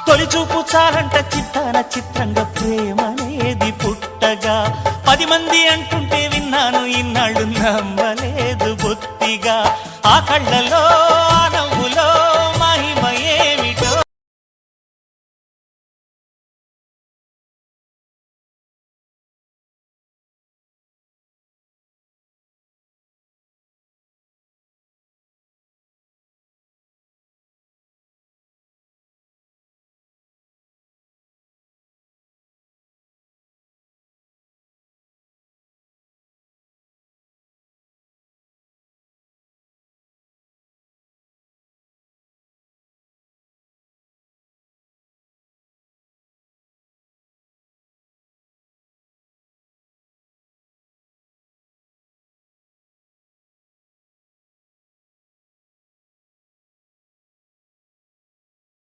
తొలి చూపు చాలంట చిత్తాన చిత్రంగా ప్రేమనేది పుట్టగా 10 మంది అంటుంటే విన్నాను ఇన్నాళ్ళు నమ్మలేదు బొత్తిగా ఆ కళ్ళలో